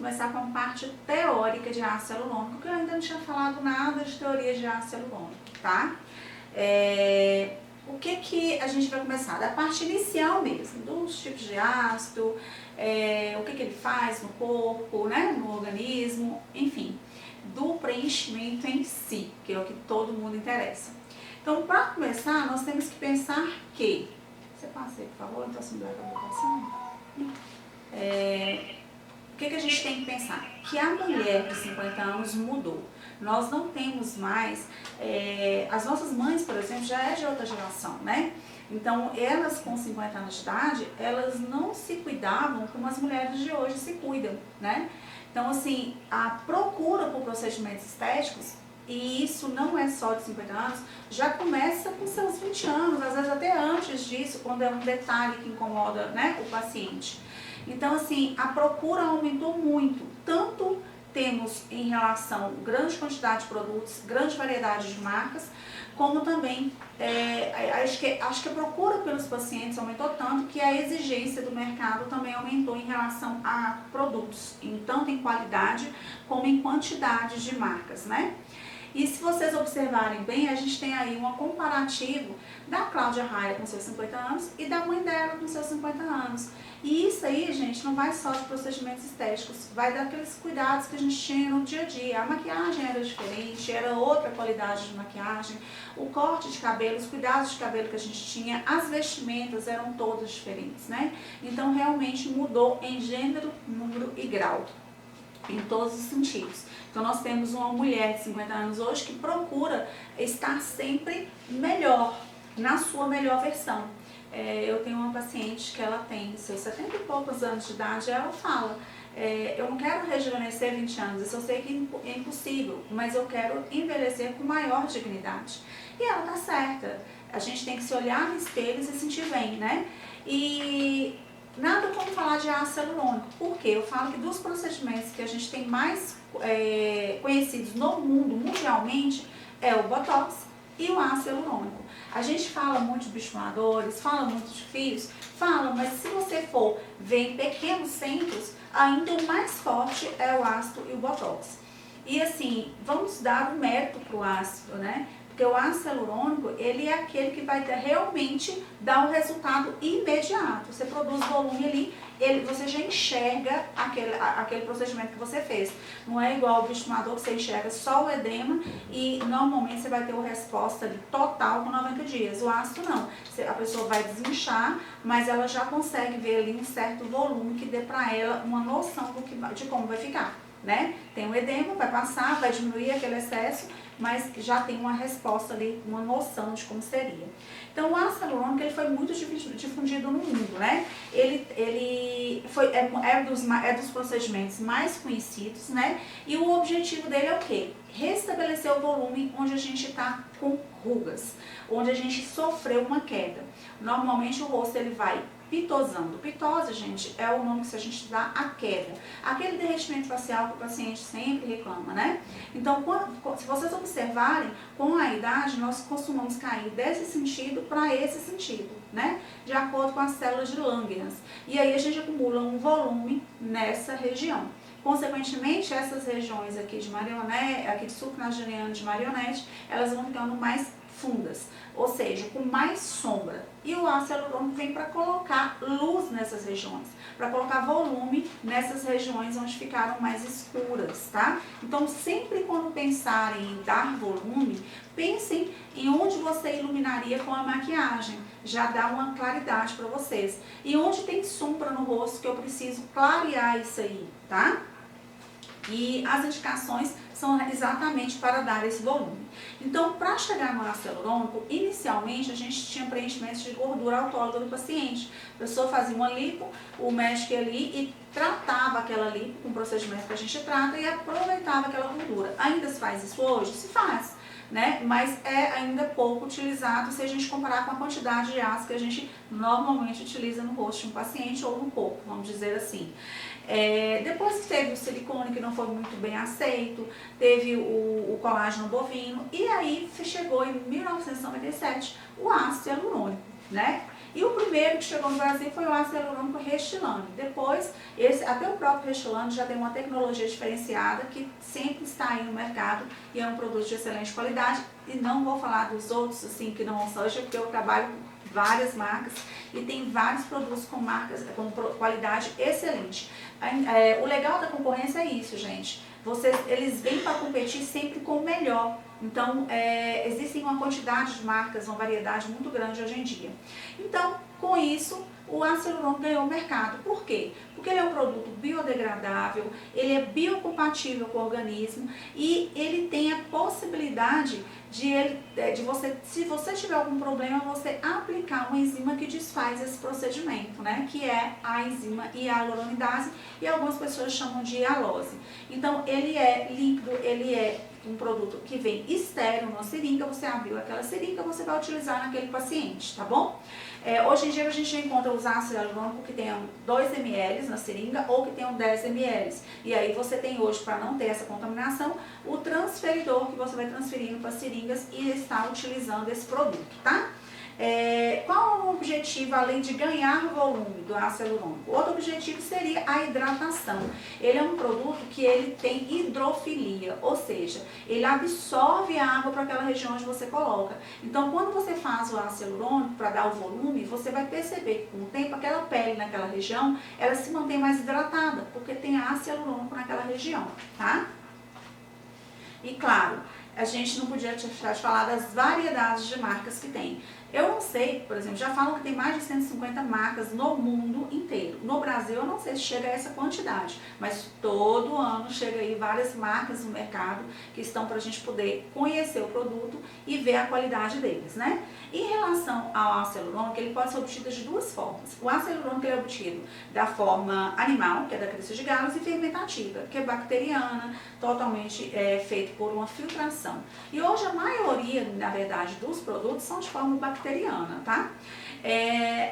começar com a parte teórica de ácido hialurônico, que eu ainda não tinha falado nada de teoria de ácido hialurônico, tá? O que a gente vai começar? Da parte inicial mesmo, dos tipos de ácido, o que ele faz no corpo, né, no organismo, enfim, do preenchimento em si, que é o que todo mundo interessa. Então, para começar, nós temos que pensar que... Você passa aí, por favor, então, assim, vai para a votação. O que a gente tem que pensar? Que a mulher de 50 anos mudou. Nós não temos mais... as nossas mães, por exemplo, já é de outra geração, né? Então, elas com 50 anos de idade, elas não se cuidavam como as mulheres de hoje se cuidam, né? Então, assim, a procura por procedimentos estéticos, e isso não é só de 50 anos, já começa com seus 20 anos, às vezes até antes disso, quando é um detalhe que incomoda, né, o paciente. Então, assim, a procura aumentou muito, tanto temos em relação a grande quantidade de produtos, grande variedade de marcas, como também, acho que a procura pelos pacientes aumentou tanto que a exigência do mercado também aumentou em relação a produtos, tanto em qualidade como em quantidade de marcas, né? E se vocês observarem bem, a gente tem aí um comparativo da Cláudia Raia com seus 50 anos e da mãe dela com seus 50 anos. E isso aí, gente, não vai só de procedimentos estéticos, vai daqueles cuidados que a gente tinha no dia a dia. A maquiagem era diferente, era outra qualidade de maquiagem, o corte de cabelo, os cuidados de cabelo que a gente tinha, as vestimentas eram todas diferentes, né? Então, realmente mudou em gênero, número e grau, em todos os sentidos. Então, nós temos uma mulher de 50 anos hoje que procura estar sempre melhor, na sua melhor versão. Eu tenho uma paciente que ela tem seus 70 e poucos anos de idade e ela fala, eu não quero rejuvenescer 20 anos, isso eu sei que é impossível, mas eu quero envelhecer com maior dignidade. E ela tá certa, a gente tem que se olhar no espelho e se sentir bem, né? E nada como falar de ácido hialurônico, porque eu falo que dos procedimentos que a gente tem mais conhecidos no mundo, mundialmente, é o Botox e o ácido hialurônico. A gente fala muito de bioestimuladores, fala muito de fios, fala, mas se você for ver em pequenos centros, ainda o mais forte é o ácido e o Botox. E assim, vamos dar o mérito para o ácido, né? Porque o ácido hialurônico, ele é aquele que vai realmente dar o resultado imediato. Você produz volume ali, você já enxerga aquele procedimento que você fez. Não é igual o bioestimulador que você enxerga só o edema e normalmente você vai ter uma resposta ali total com 90 dias. O ácido não. A pessoa vai desinchar, mas ela já consegue ver ali um certo volume que dê para ela uma noção de como vai ficar, né? Tem o edema, vai passar, vai diminuir aquele excesso, mas já tem uma resposta ali, uma noção de como seria. Então, o ácido hialurônico ele foi muito difundido no mundo, né? Ele é dos procedimentos mais conhecidos, né? E o objetivo dele é o quê? Restabelecer o volume onde a gente está com rugas, onde a gente sofreu uma queda. Normalmente o rosto ele vai pitosando. Pitose, gente, é o nome que a gente dá a queda. Aquele derretimento facial que o paciente sempre reclama, né? Então, se vocês observarem, com a idade, nós costumamos cair desse sentido para esse sentido, né? De acordo com as células de Langerhans. E aí a gente acumula um volume nessa região. Consequentemente, essas regiões aqui de marionete, aqui de sucranagenariano de marionete, elas vão ficando mais fundas, ou seja, com mais sombra. E o ácido hialurônico vem para colocar luz nessas regiões, para colocar volume nessas regiões onde ficaram mais escuras, tá? Então, sempre quando pensarem em dar volume, pensem em onde você iluminaria com a maquiagem. Já dá uma claridade para vocês. E onde tem sombra no rosto que eu preciso clarear isso aí, tá? E as indicações são exatamente para dar esse volume. Então, para chegar no ácido hialurônico, inicialmente a gente tinha preenchimento de gordura autóloga do paciente. A pessoa fazia uma lipo, o médico ia ali e tratava aquela lipo com o procedimento que a gente trata e aproveitava aquela gordura. Ainda se faz isso hoje? Se faz, né? Mas é ainda pouco utilizado se a gente comparar com a quantidade de ácido que a gente normalmente utiliza no rosto de um paciente ou no corpo, vamos dizer assim. Depois que teve o silicone, que não foi muito bem aceito, teve o colágeno bovino, e aí chegou em 1997 o ácido hialurônico, né? E o primeiro que chegou no Brasil foi o ácido hialurônico Restylane. Depois, até o próprio Restylane já tem uma tecnologia diferenciada que sempre está aí no mercado e é um produto de excelente qualidade. E não vou falar dos outros, assim, que não são, porque eu trabalho com várias marcas e tem vários produtos com marcas com qualidade excelente. O legal da concorrência é isso, gente. Eles vêm para competir sempre com o melhor. Então, existem uma quantidade de marcas, uma variedade muito grande hoje em dia. Então, com isso, o ácido hialurônico ganhou o mercado. Por quê? Porque ele é um produto biodegradável, ele é biocompatível com o organismo e ele tem a possibilidade de você, se você tiver algum problema, você aplicar uma enzima que desfaz esse procedimento, né? Que é a enzima hialuronidase e algumas pessoas chamam de hialose. Então, ele é líquido, ele é um produto que vem estéril numa seringa, você abriu aquela seringa, você vai utilizar naquele paciente, tá bom? Hoje em dia a gente encontra os ácidos hialurônicos que tenham 2 ml na seringa ou que tenham 10 ml. E aí você tem hoje, para não ter essa contaminação, o transferidor que você vai transferindo para seringas e está utilizando esse produto, tá? Qual é o objetivo, além de ganhar volume do ácido hialurônico? Outro objetivo seria a hidratação. Ele é um produto que ele tem hidrofilia, ou seja, ele absorve a água para aquela região onde você coloca. Então, quando você faz o ácido hialurônico para dar o volume, você vai perceber que com o tempo aquela pele naquela região, ela se mantém mais hidratada, porque tem ácido hialurônico naquela região, tá? E claro, a gente não podia deixar de falar das variedades de marcas que tem. Eu não sei, por exemplo, já falam que tem mais de 150 marcas no mundo inteiro. No Brasil, eu não sei se chega a essa quantidade, mas todo ano chega aí várias marcas no mercado que estão para a gente poder conhecer o produto e ver a qualidade deles, né? Em relação ao ácido hialurônico, ele pode ser obtido de duas formas. O ácido hialurônico é obtido da forma animal, que é da crista de galos, e fermentativa, que é bacteriana, totalmente feito por uma filtração. E hoje a maioria, na verdade, dos produtos são de forma bacteriana, tá?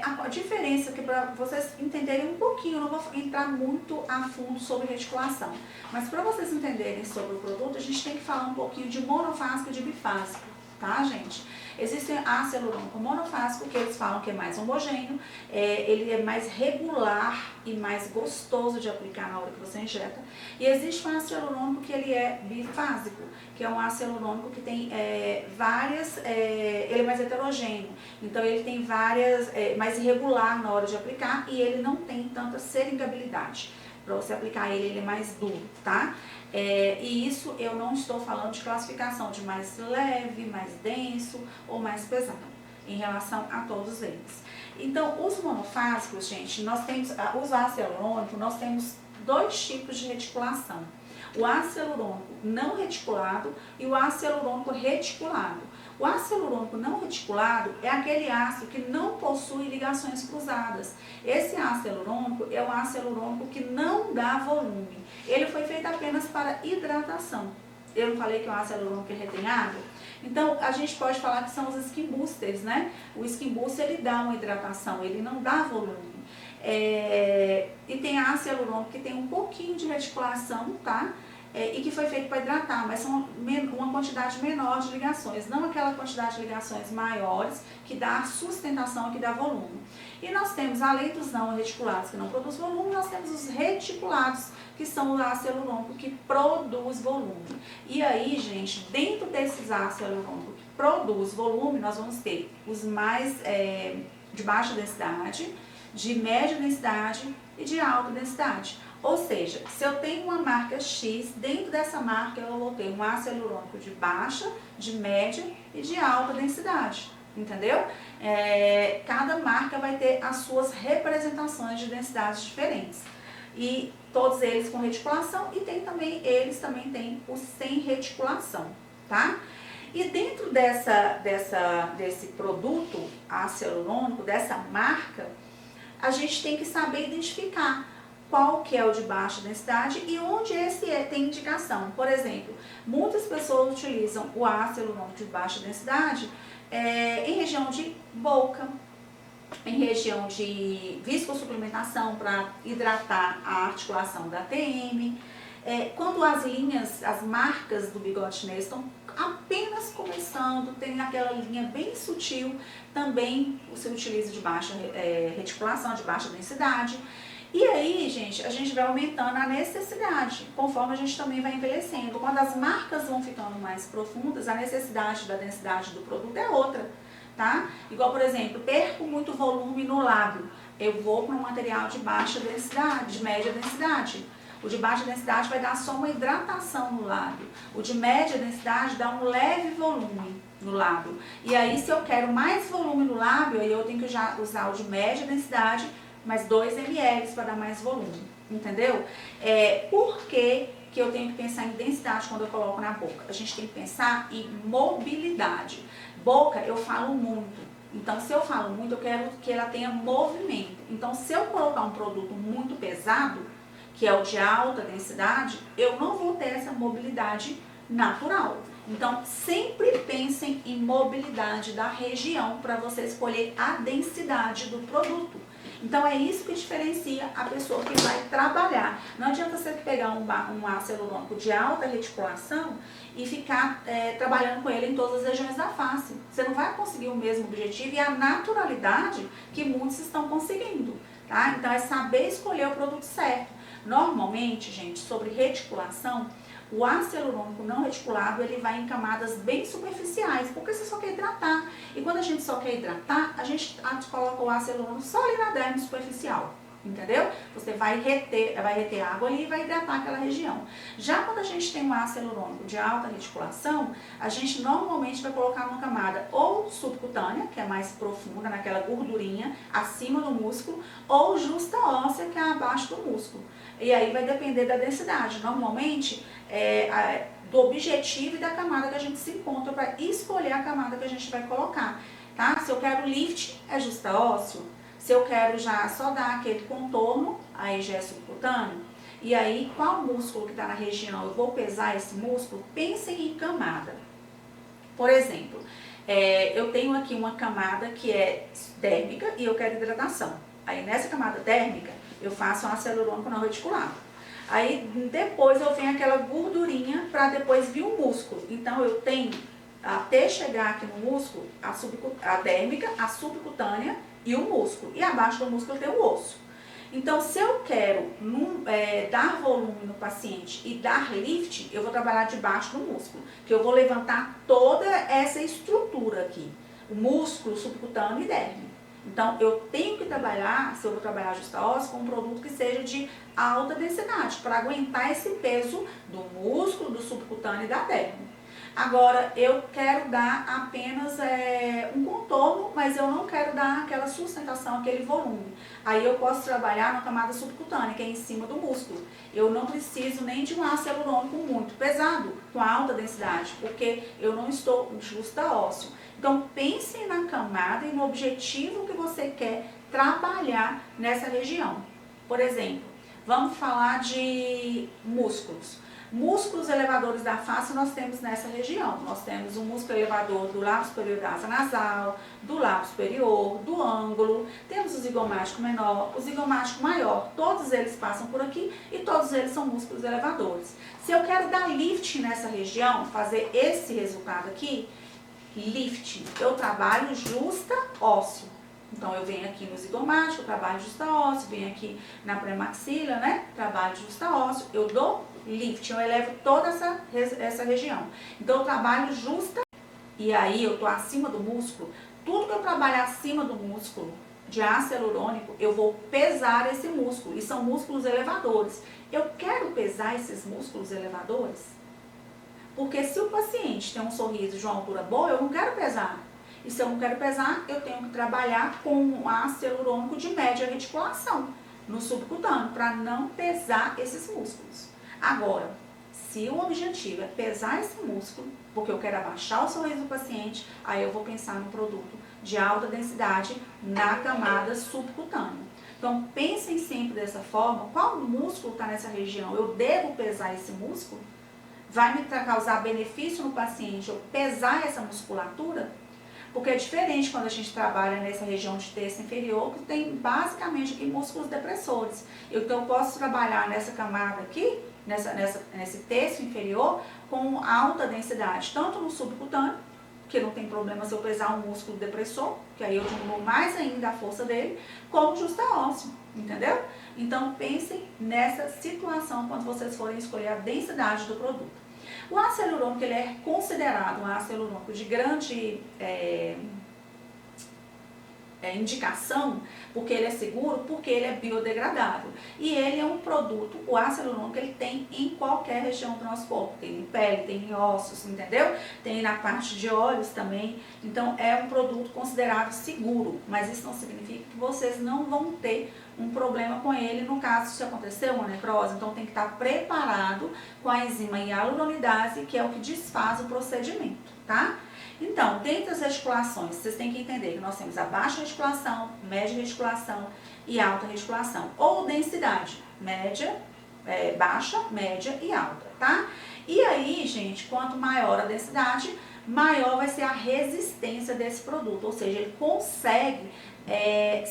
A diferença que para vocês entenderem um pouquinho, eu não vou entrar muito a fundo sobre reticulação, mas para vocês entenderem sobre o produto, a gente tem que falar um pouquinho de monofásico e de bifásico, tá, gente? Existe ácido hialurônico monofásico, que eles falam que é mais homogêneo, ele é mais regular e mais gostoso de aplicar na hora que você injeta. E existe um ácido hialurônico que ele é bifásico, que é um ácido hialurônico que tem ele é mais heterogêneo, então ele tem mais irregular na hora de aplicar e ele não tem tanta seringabilidade. Para você aplicar ele é mais duro, tá? E isso eu não estou falando de classificação de mais leve, mais denso ou mais pesado, em relação a todos eles. Então, os monofásicos, gente, nós temos, os ácidos hialurônicos, nós temos 2 tipos de reticulação. O ácido hialurônico não reticulado e o ácido hialurônico reticulado. O ácido hialurônico não reticulado é aquele ácido que não possui ligações cruzadas. Esse ácido hialurônico é um ácido hialurônico que não dá volume. Ele foi feito apenas para hidratação. Eu não falei que o ácido hialurônico retém água? Então, a gente pode falar que são os skin boosters, né? O skin booster, ele dá uma hidratação, ele não dá volume. E tem ácido hialurônico que tem um pouquinho de reticulação, tá? E que foi feito para hidratar, mas são uma quantidade menor de ligações, não aquela quantidade de ligações maiores que dá sustentação, que dá volume. E nós temos, além dos não reticulados que não produzem volume, nós temos os reticulados, que são o ácido hialurônico que produz volume. E aí, gente, dentro desses ácidos hialurônicos que produz volume, nós vamos ter os mais de baixa densidade, de média densidade e de alta densidade. Ou seja, se eu tenho uma marca X, dentro dessa marca eu vou ter um ácido hialurônico de baixa, de média e de alta densidade, entendeu? Cada marca vai ter as suas representações de densidades diferentes. E todos eles com reticulação e eles também têm o sem reticulação, tá? E dentro desse produto ácido hialurônico, dessa marca, a gente tem que saber identificar qual que é o de baixa densidade e onde esse tem indicação. Por exemplo, muitas pessoas utilizam o ácido hialurônico de baixa densidade em região de boca, em região de viscosuplementação para hidratar a articulação da TM, Quando as linhas, as marcas do bigode chinês estão apenas começando, tem aquela linha bem sutil, também você utiliza de baixa reticulação, de baixa densidade. E aí, gente, a gente vai aumentando a necessidade, conforme a gente também vai envelhecendo. Quando as marcas vão ficando mais profundas, a necessidade da densidade do produto é outra, tá? Igual, por exemplo, perco muito volume no lábio, eu vou para um material de baixa densidade, de média densidade. O de baixa densidade vai dar só uma hidratação no lábio. O de média densidade dá um leve volume no lábio. E aí, se eu quero mais volume no lábio, aí eu tenho que usar o de média densidade, mais 2 ml para dar mais volume, entendeu? Por que eu tenho que pensar em densidade quando eu coloco na boca? A gente tem que pensar em mobilidade. Boca, eu falo muito. Então, se eu falo muito, eu quero que ela tenha movimento. Então, se eu colocar um produto muito pesado, que é o de alta densidade, eu não vou ter essa mobilidade natural. Então, sempre pensem em mobilidade da região para você escolher a densidade do produto. Então, é isso que diferencia a pessoa que vai trabalhar. Não adianta você pegar um ácido hialurônico de alta reticulação e ficar trabalhando com ele em todas as regiões da face. Você não vai conseguir o mesmo objetivo e a naturalidade que muitos estão conseguindo, tá? Então, é saber escolher o produto certo. Normalmente, gente, sobre reticulação, o ácido hialurônico não reticulado, ele vai em camadas bem superficiais, porque você só quer hidratar. E quando a gente só quer hidratar, a gente coloca o ácido hialurônico só ali na derme superficial, entendeu? Você vai reter água ali e vai hidratar aquela região. Já quando a gente tem um ácido hialurônico de alta reticulação, a gente normalmente vai colocar uma camada ou subcutânea, que é mais profunda, naquela gordurinha acima do músculo, ou justa óssea, que é abaixo do músculo. E aí vai depender da densidade. Normalmente, do objetivo e da camada que a gente se encontra para escolher a camada que a gente vai colocar, tá? Se eu quero lift, é justa ósseo. Se eu quero já só dar aquele contorno, aí já é subcutâneo. E aí, qual músculo que está na região? Eu vou pesar esse músculo? Pensem em camada. Por exemplo, eu tenho aqui uma camada que é dérmica e eu quero hidratação. Aí, nessa camada dérmica, eu faço um ácido hialurônico não reticulado. Aí, depois eu venho aquela gordurinha para depois vir o músculo. Então, eu tenho, até chegar aqui no músculo, a dérmica, a subcutânea e o músculo. E abaixo do músculo tem o osso. Então, se eu quero dar volume no paciente e dar lift, eu vou trabalhar debaixo do músculo. Que eu vou levantar toda essa estrutura aqui. O músculo, subcutâneo e derme. Então, eu tenho que trabalhar, se eu vou trabalhar justa óssea, com um produto que seja de alta densidade, para aguentar esse peso do músculo, do subcutâneo e da derme. Agora, eu quero dar apenas um contorno, mas eu não quero dar aquela sustentação, aquele volume. Aí eu posso trabalhar na camada subcutânea, que é em cima do músculo. Eu não preciso nem de um ácido hialurônico muito pesado, com alta densidade, porque eu não estou justa ósseo. Então, pensem na camada e no objetivo que você quer trabalhar nessa região. Por exemplo, vamos falar de músculos. Músculos elevadores da face nós temos nessa região. Nós temos o músculo elevador do lábio superior da asa nasal, do lábio superior, do ângulo. Temos o zigomático menor, o zigomático maior. Todos eles passam por aqui e todos eles são músculos elevadores. Se eu quero dar lift nessa região, fazer esse resultado aqui, lift, eu trabalho justa ósseo. Então, eu venho aqui no zigomático, trabalho justa ósseo, venho aqui na premaxila, né? Trabalho justa ósseo, eu dou lift, eu elevo toda essa região. Então, eu trabalho justa, e aí eu tô acima do músculo. Tudo que eu trabalho acima do músculo de ácido hialurônico, eu vou pesar esse músculo, e são músculos elevadores. Eu quero pesar esses músculos elevadores, porque se o paciente tem um sorriso de uma altura boa, eu não quero pesar. E se eu não quero pesar, eu tenho que trabalhar com um ácido hialurônico de média reticulação no subcutâneo, para não pesar esses músculos. Agora, se o objetivo é pesar esse músculo, porque eu quero abaixar o sorriso do paciente, aí eu vou pensar no produto de alta densidade na camada subcutânea. Então, pensem sempre dessa forma, qual músculo está nessa região? Eu devo pesar esse músculo? Vai me causar benefício no paciente eu pesar essa musculatura? Porque é diferente quando a gente trabalha nessa região de terço inferior, que tem basicamente aqui músculos depressores. Então, eu posso trabalhar nessa camada aqui nesse terço inferior com alta densidade, tanto no subcutâneo, que não tem problema se eu pesar um músculo depressor, que aí eu diminuo mais ainda a força dele, como justaósseo, entendeu? Então pensem nessa situação quando vocês forem escolher a densidade do produto. O ácido hialurônico, ele é considerado um ácido hialurônico de grande indicação, porque ele é seguro, porque ele é biodegradável. E ele é um produto, o ácido hialurônico, ele tem em qualquer região do nosso corpo. Tem em pele, tem em ossos, entendeu? Tem na parte de olhos também. Então é um produto considerado seguro, mas isso não significa que vocês não vão ter um problema com ele no caso se acontecer uma necrose. Então tem que estar preparado com a enzima hialuronidase, que é o que desfaz o procedimento, tá? Então, dentro das reticulações, vocês têm que entender que nós temos a baixa reticulação, média reticulação e alta reticulação, ou densidade, média, baixa, média e alta, tá? E aí, gente, quanto maior a densidade, maior vai ser a resistência desse produto, ou seja, ele consegue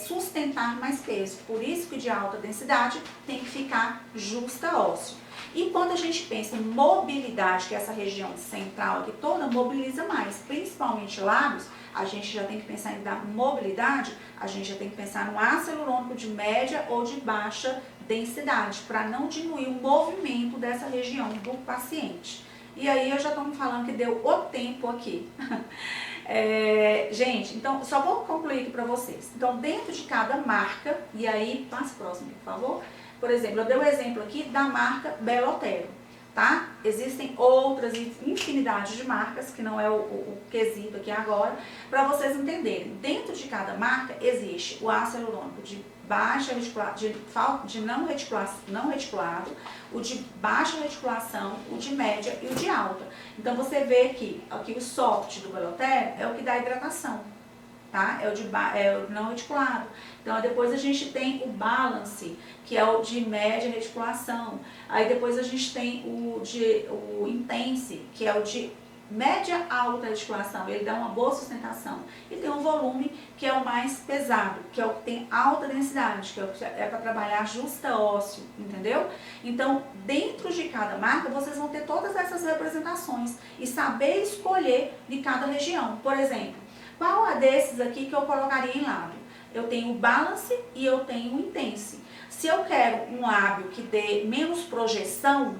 sustentar mais peso. Por isso que de alta densidade tem que ficar justa ósseo. E quando a gente pensa em mobilidade, que é essa região central aqui toda mobiliza mais, principalmente lábios, a gente já tem que pensar em dar mobilidade, a gente já tem que pensar no ácido hialurônico de média ou de baixa densidade, para não diminuir o movimento dessa região do paciente. E aí eu já estou me falando que deu o tempo aqui. Gente, então só vou concluir aqui para vocês. Então dentro de cada marca, e aí passe próximo aqui, por favor. Por exemplo, eu dei um exemplo aqui da marca Belotero, tá? Existem outras infinidade de marcas, que não é o quesito aqui agora, para vocês entenderem. Dentro de cada marca existe o ácido hialurônico de baixa reticulação, de não reticulado, o de baixa reticulação, o de média e o de alta. Então você vê que aqui o soft do Belotero é o que dá hidratação, tá? É o não reticulado. Então depois a gente tem o balance, que é o de média reticulação. Aí depois a gente tem o intense, que é o de média alta reticulação. Ele dá uma boa sustentação. E tem o volume, que é o mais pesado, que é o que tem alta densidade, que é para trabalhar justa ósseo, entendeu? Então, dentro de cada marca, vocês vão ter todas essas representações e saber escolher de cada região. Por exemplo, qual é desses aqui que eu colocaria em lábio? Eu tenho o balance e eu tenho o intense. Se eu quero um lábio que dê menos projeção,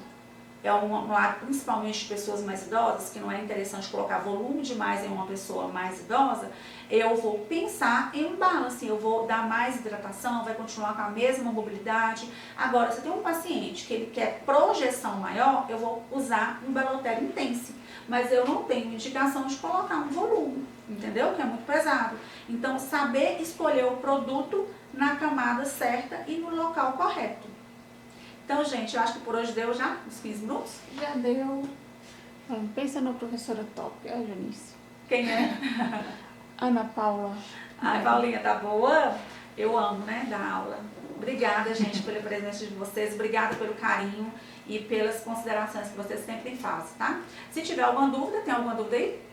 é um lábio principalmente de pessoas mais idosas, que não é interessante colocar volume demais em uma pessoa mais idosa, eu vou pensar em um balance, eu vou dar mais hidratação, vai continuar com a mesma mobilidade. Agora, se tem um paciente que ele quer projeção maior, eu vou usar um Belotero Intense, mas eu não tenho indicação de colocar um volume, entendeu? Que é muito pesado. Então, saber escolher o produto na camada certa e no local correto. Então, gente, eu acho que por hoje deu já uns 15 minutos. Já deu. Pensa na professora top, a Janice. Quem é? Ana Paula. Ai, Paulinha, tá boa? Eu amo, né, dar aula. Obrigada, gente, pela presença de vocês. Obrigada pelo carinho e pelas considerações que vocês sempre fazem, tá? Se tiver alguma dúvida, tem alguma dúvida aí?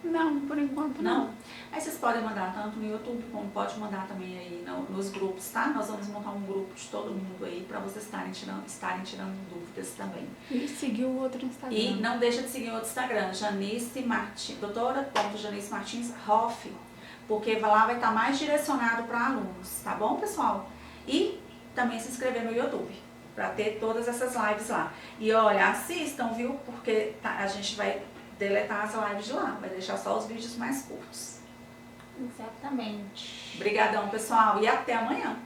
Não, por enquanto não. Aí vocês podem mandar tanto no YouTube, como pode mandar também aí nos grupos, tá? Nós vamos montar um grupo de todo mundo aí, pra vocês estarem tirando dúvidas também. E seguir o outro Instagram. E não deixa de seguir o outro Instagram, Janice Martins, doutora.Janice Martins Hoff, porque lá vai estar mais direcionado para alunos, tá bom, pessoal? E também se inscrever no YouTube, para ter todas essas lives lá. E olha, assistam, viu? Porque a gente vai deletar as lives de lá, vai deixar só os vídeos mais curtos. Exatamente. Obrigadão, pessoal, e até amanhã.